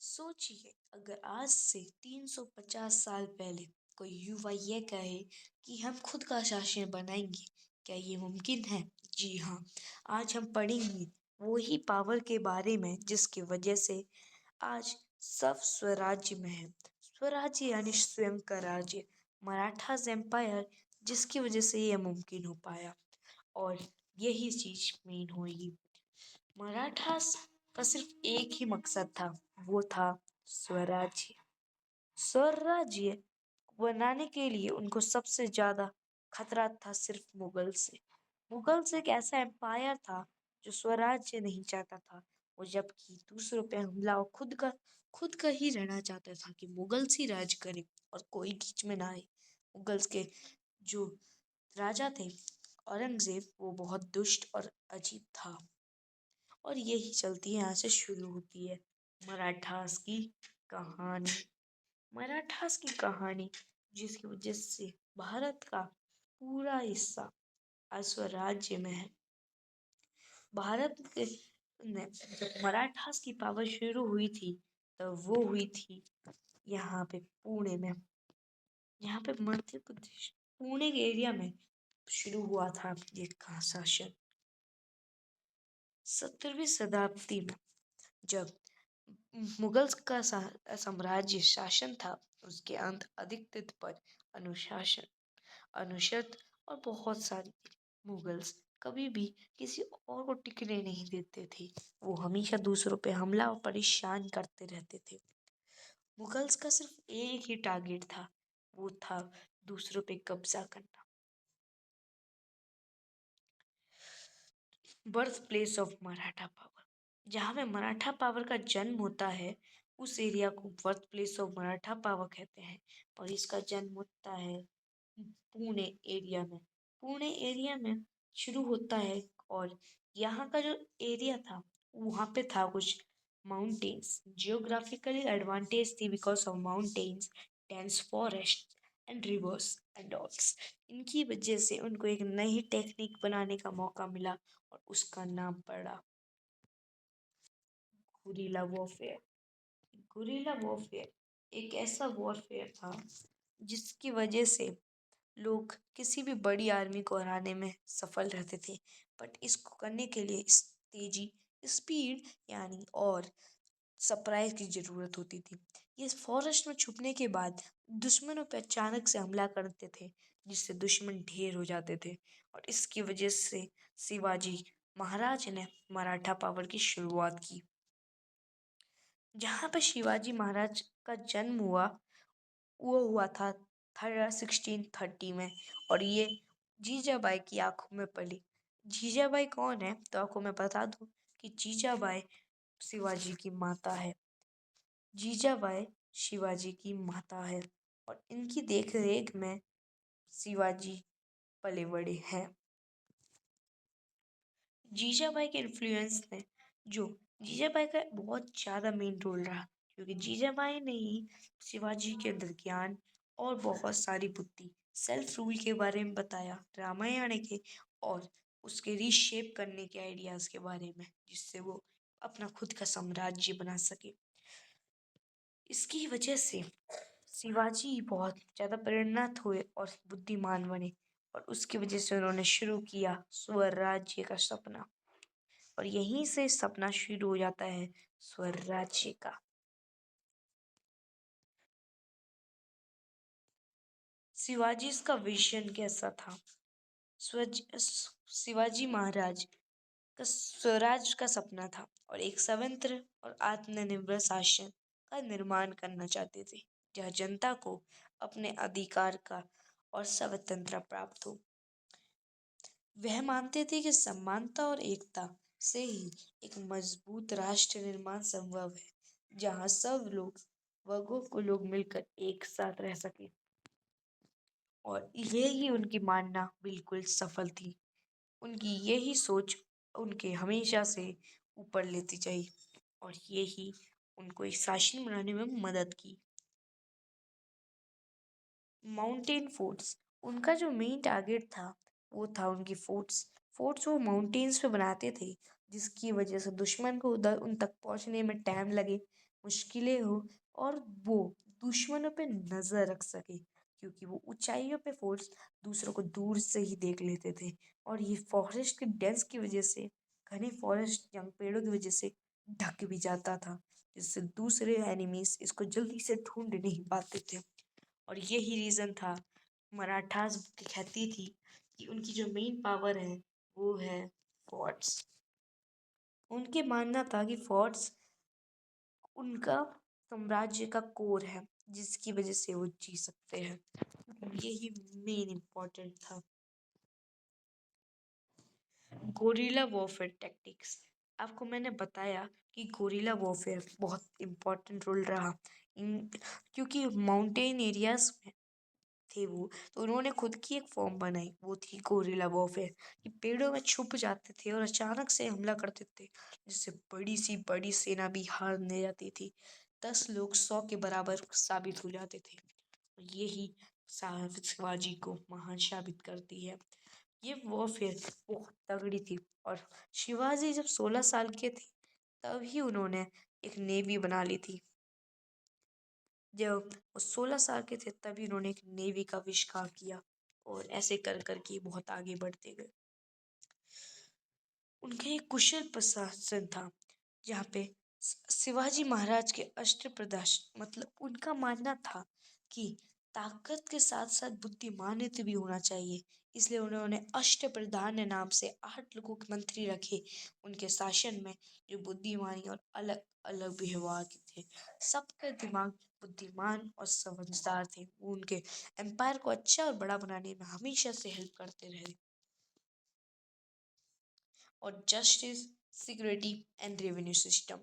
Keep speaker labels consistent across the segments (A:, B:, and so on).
A: सोचिए, अगर आज से 350 साल पहले कोई युवा ये कहे कि हम खुद का शासन बनाएंगे, क्या ये मुमकिन है? जी हाँ, आज हम पढ़ेंगे वो ही पावर के बारे में जिसकी वजह से आज सब स्वराज्य में है। स्वराज्य यानी स्वयं का राज्य, मराठास एम्पायर, जिसकी वजह से यह मुमकिन हो पाया। और यही चीज मेन होगी। मराठास का सिर्फ एक ही मकसद था, वो था स्वराज्य। स्वराज्य बनाने के लिए उनको सबसे ज्यादा खतरा था सिर्फ मुगल से। मुगल्स एक ऐसा एम्पायर था जो स्वराज्य नहीं चाहता था। वो जबकि दूसरों पे हमला और खुद का ही रहना चाहता था कि मुगल्स ही राज करे और कोई बीच में ना आए। मुगल्स के जो राजा थे, औरंगजेब, वो बहुत दुष्ट और अजीब था। और यही चलती है, यहाँ से शुरू होती है मराठास की कहानी। मराठास की कहानी जिसकी वजह से भारत का पूरा हिस्सा आज स्वराज्य में है। भारत के ने जब मराठास की पावर शुरू हुई थी, तब वो हुई थी यहाँ पे पुणे में। यहाँ पे मध्य प्रदेश पुणे के एरिया में शुरू हुआ था ये का शासन। 17वीं शताब्दी में जब मुगल्स का साम्राज्य शासन था, उसके अंत अधिकृत पर अनुशासन अनुशत और बहुत सारी मुगल्स कभी भी किसी और को टिकने नहीं देते थे। वो हमेशा दूसरों पे हमला और परेशान करते रहते थे। मुगल्स का सिर्फ एक ही टारगेट था, वो था दूसरों पे कब्जा करना। Birth place of Maratha power, जहाँ पे मराठा पावर का जन्म होता है, उस एरिया को birth place of Maratha power कहते हैं। और इसका जन्म होता है पुणे एरिया में। पुणे एरिया में शुरू होता है। और यहाँ का जो एरिया था, वहाँ पे था कुछ माउंटेन्स, जियोग्राफिकली एडवांटेज थी because of mountains, dense forest and reverse and dolls. इनकी वजह से उनको एक नई टेक्निक बनाने का मौका मिला और उसका नाम पड़ा गुरिल्ला वॉरफेयर। गुरिल्ला वॉरफेयर एक ऐसा वॉरफेयर था जिसकी वजह से लोग किसी भी बड़ी आर्मी को हराने में सफल रहते थे। बट इसको करने के लिए तेजी, स्पीड यानी और सरप्राइज की जरूरत होती थी। ये फॉरेस्ट में छुपने के बाद दुश्मनों पर अचानक से हमला करते थे, जिससे दुश्मन ढेर हो जाते थे। और इसकी वजह से शिवाजी महाराज ने मराठा पावर की शुरुआत की। जहाँ पे शिवाजी महाराज का जन्म हुआ, वो हुआ था 1630 में। और ये जीजाबाई की आंखों में पली। जीजाबाई कौन है? तो आपको मैं बता दूं कि जीजाबाई शिवाजी की माता है। जीजाबाई शिवाजी की माता है और इनकी देख रेख में शिवाजी पले बड़े हैं। जीजाबाई के इन्फ्लुएंस ने जो जीजाबाई का बहुत ज़्यादा मेन रोल रहा, क्योंकि जीजाबाई ने ही शिवाजी के अंदर ज्ञान और बहुत सारी बुद्धि, सेल्फ रूल के बारे में बताया, रामायण के और उसके रीशेप करने के आइडियाज के बारे में, जिससे वो अपना खुद का साम्राज्य बना सके। इसकी वजह से शिवाजी बहुत ज़्यादा प्रेरणात हुए और बुद्धिमान बने। और उसकी वजह से उन्होंने शुरू किया स्वराज्य का सपना। और यहीं से सपना शुरू हो जाता है स्वराज्य का। शिवाजी का विजन कैसा था? शिवाजी महाराज का स्वराज का सपना था और एक स्वतंत्र और आत्मनिर्भर शासन का निर्माण करना चाहते थे, जहाँ जनता को अपने अधिकार का और स्वतंत्रता प्राप्त हो। वह मानते थे कि समानता और एकता से ही एक मजबूत राष्ट्र निर्माण संभव है, जहाँ सब लोग वर्गों को लोग मिलकर एक साथ रह सके। और यही उनकी मानना बिल्कुल सफल थी। उनकी यही सोच उनके हमेशा से ऊपर लेती गई और यही उनको एक शासन बनाने में मदद की। माउंटेन फोर्ट्स, उनका जो मेन टारगेट था, वो था उनकी फोर्ट्स। फोर्ट्स वो माउंटेन्स पे बनाते थे, जिसकी वजह से दुश्मन को उधर उन तक पहुंचने में टाइम लगे, मुश्किलें हो और वो दुश्मनों पे नजर रख सके, क्योंकि वो ऊंचाइयों पे फोर्स दूसरों को दूर से ही देख लेते थे। और ये फॉरेस्ट के डेंस की वजह से, घने फॉरेस्ट जंग पेड़ों की वजह से ढक भी जाता था, जिससे दूसरे एनिमीज इसको जल्दी से ढूंढ नहीं पाते थे। और यही रीजन था मराठास की ख्याति थी कि उनकी जो मेन पावर है वो है फोर्ट्स। उनके मानना था कि फोर्ट्स उनका साम्राज्य का कोर है, जिसकी वजह से वो जी सकते हैं। यही मेन इम्पोर्टेंट था। Guerrilla warfare tactics. आपको मैंने बताया कि गोरिल्ला वॉरफेयर बहुत इम्पोर्टेंट रोल रहा इन, क्योंकि माउंटेन एरियाज में थे वो, तो उन्होंने खुद की एक फॉर्म बनाई, वो थी गोरिल्ला वॉरफेयर। ये पेड़ों में छुप जाते थे और अचानक से हमला करते थे, जिससे बड़ी सेना भी हारने जाती थी। 10 लोग 100 के बराबर साबित हो जाते थे। यही शिवाजी को महान साबित करती है। ये वॉरफेयर बहुत तगड़ी थी। और शिवाजी जब 16 साल के थे तभी उन्होंने एक नेवी बना ली थी। जब वो 16 साल के थे तभी उन्होंने एक नेवी का आविष्कार किया, और ऐसे कर करके बहुत आगे बढ़ते गए। उनका एक कुशल प्रशासन था, जहाँ पे शिवाजी महाराज के अष्टप्रधान, मतलब उनका मानना था कि ताकत के साथ साथ बुद्धिमानित्व भी होना चाहिए। इसलिए उन्होंने अष्टप्रधान नाम से 8 लोगों के मंत्री रखे उनके शासन में, जो बुद्धिमानी और अलग अलग व्यवहार के थे। सबका दिमाग बुद्धिमान और समझदार थे। वो उनके एम्पायर को अच्छा और बड़ा बनाने में हमेशा से हेल्प करते रहे। और justice, security and revenue system.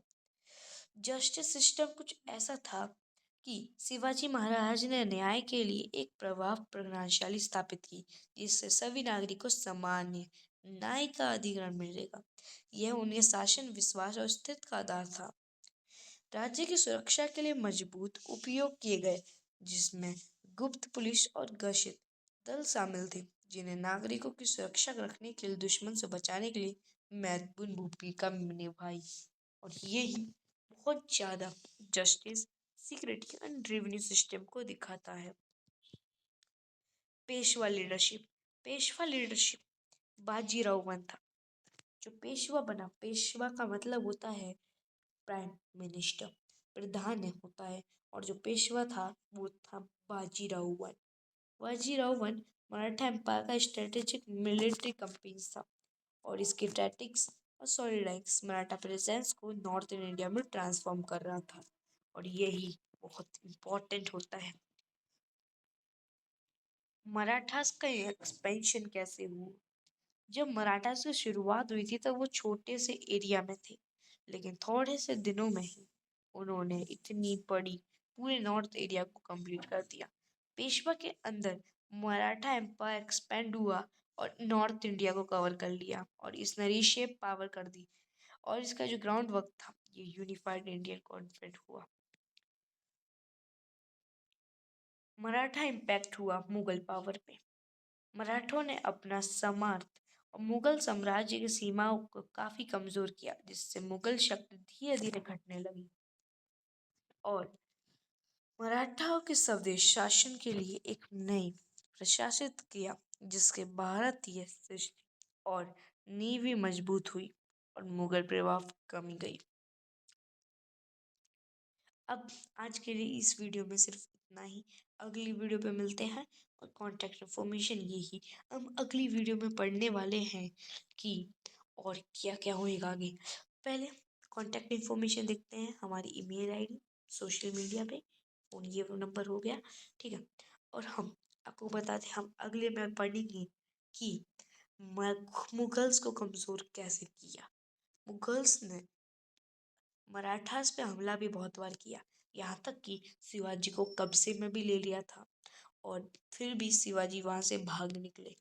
A: Justice system कुछ ऐसा था कि शिवाजी महाराज ने न्याय के लिए एक प्रभाव प्रणाली स्थापित की, जिससे सभी नागरिकों को सामान्य न्याय का अधिग्रहण मिलेगा। यह उनके शासन, विश्वास और अस्तित्व का आधार था। राज्य की सुरक्षा के लिए मजबूत उपयोग किए गए, जिसमें गुप्त पुलिस और गश्त दल शामिल थे, जिन्हें नागरिकों की सुरक्षा रखने के लिए, दुश्मन से बचाने के लिए महत्वपूर्ण भूमिका निभाई। और यही बहुत ज़्यादा justice, security and revenue system को दिखाता है। Peshwa leadership. Peshwa leadership Bajirao one था जो पेशवा बना। पेशवा का मतलब होता है प्राइम मिनिस्टर, प्रधान होता है। और जो पेशवा था वो था Bajirao one. Bajirao one Maratha empire का स्ट्रेटेजिक मिलिट्री कंपनी था, और इसकी टैक्टिक्स और सॉलिडाइक्स मराठा प्रेजेंस को नॉर्थन इंडिया में ट्रांसफॉर्म कर रहा था। और यही बहुत इम्पोर्टेंट होता है। मराठास का एक्सपेंशन कैसे हुआ? जब मराठास की शुरुआत हुई थी तब वो छोटे से एरिया में थे, लेकिन थोड़े से दिनों में ही उन्होंने इतनी बड़ी पूरे नॉर्थ एरिया को कंप्लीट कर दिया। पेशवा के अंदर मराठा एम्पायर एक्सपेंड हुआ और नॉर्थ इंडिया को कवर कर लिया, और इसने रीशेप पावर कर दी। और इसका जो ग्राउंड वर्क था, ये यूनिफाइड इंडियन कॉन्फ्रेंस हुआ। मराठा इम्पैक्ट हुआ मुगल पावर पे। मराठों ने अपना सामर्थ और मुगल साम्राज्य की सीमाओं को काफी कमजोर किया, जिससे मुगल शक्ति धीरे धीरे घटने लगी। और मराठाओं के स्वदेश शासन के लिए एक नई प्रशासित किया, जिसके भारतीय सृष्टि और नींव मजबूत हुई और मुगल प्रभाव कमी गई। अब आज के लिए इस वीडियो में सिर्फ इतना ही। अगली वीडियो पे मिलते हैं, और कांटेक्ट इन्फॉर्मेशन यही हम अगली वीडियो में पढ़ने वाले हैं कि और क्या क्या होएगा आगे। पहले कांटेक्ट इन्फॉर्मेशन देखते हैं, हमारी ईमेल आईडी, सोशल मीडिया पे, और ये वो नंबर हो गया, ठीक है। और हम आपको बताते हम अगले में पढ़ेंगे कि मुगल्स को कमज़ोर कैसे किया। मुगल्स ने मराठास पे हमला भी बहुत बार किया, यहाँ तक कि शिवाजी को कब्जे में भी ले लिया था। और फिर भी शिवाजी वहां से भाग निकले,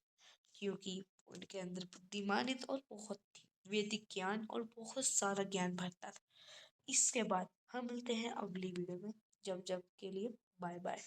A: क्योंकि उनके अंदर बुद्धिमानी और बहुत थी, वैदिक ज्ञान और बहुत सारा ज्ञान भरता था। इसके बाद हम मिलते हैं अगली वीडियो में। जब जब के लिए बाय बाय।